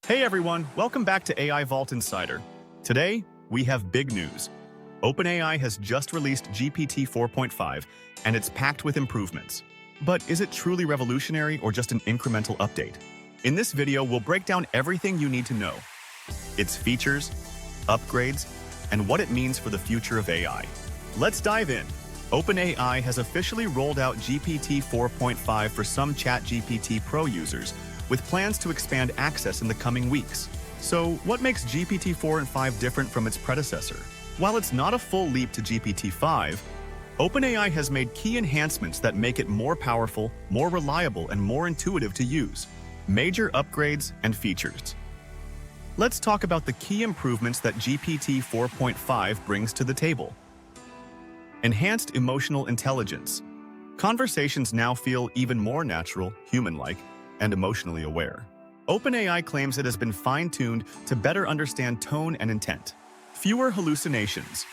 Hey everyone, welcome back to AI Vault Insider. Today, we have big news. OpenAI has just released GPT 4.5, and it's packed with improvements. But is it truly revolutionary or just an incremental update? In this video, we'll break down everything you need to know. Its features, upgrades, and what it means for the future of AI. Let's dive in. OpenAI has officially rolled out GPT 4.5 for some ChatGPT Pro users, with plans to expand access in the coming weeks. So, what makes GPT 4.5 different from its predecessor? While it's not a full leap to GPT-5, OpenAI has made key enhancements that make it more powerful, more reliable, and more intuitive to use. Major upgrades and features. Let's talk about the key improvements that GPT 4.5 brings to the table. Enhanced emotional intelligence. Conversations now feel even more natural, human-like, and emotionally aware. OpenAI claims it has been fine-tuned to better understand tone and intent. Fewer hallucinations.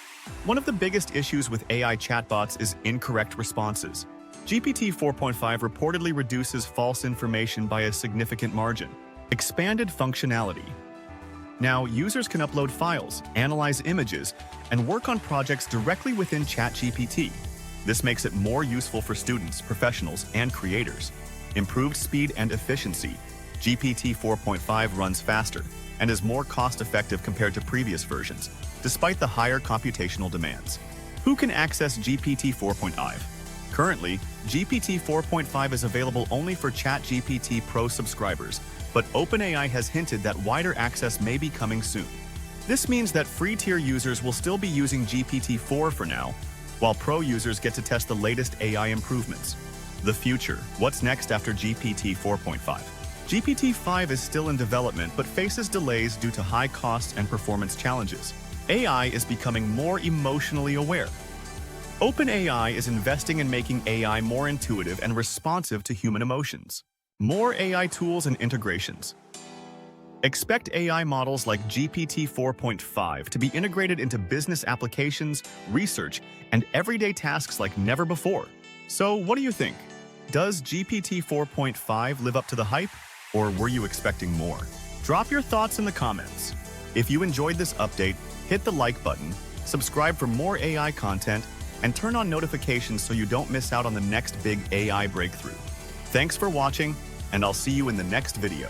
One of the biggest issues with AI chatbots is incorrect responses. GPT 4.5 reportedly reduces false information by a significant margin. Expanded functionality. Now, users can upload files, analyze images, and work on projects directly within ChatGPT. This makes it more useful for students, professionals, and creators. Improved speed and efficiency. GPT 4.5 runs faster and is more cost-effective compared to previous versions, despite the higher computational demands. Who can access GPT 4.5? Currently, GPT 4.5 is available only for ChatGPT Pro subscribers, but OpenAI has hinted that wider access may be coming soon. This means that free-tier users will still be using GPT-4 for now, while Pro users get to test the latest AI improvements. The future. What's next after GPT 4.5? GPT-5 is still in development but faces delays due to high costs and performance challenges. AI is becoming more emotionally aware. OpenAI is investing in making AI more intuitive and responsive to human emotions. More AI tools and integrations. Expect AI models like GPT 4.5 to be integrated into business applications, research, and everyday tasks like never before. So, what do you think? Does GPT 4.5 live up to the hype, or were you expecting more? Drop your thoughts in the comments. If you enjoyed this update, hit the like button, subscribe for more AI content, and turn on notifications so you don't miss out on the next big AI breakthrough. Thanks for watching, and I'll see you in the next video.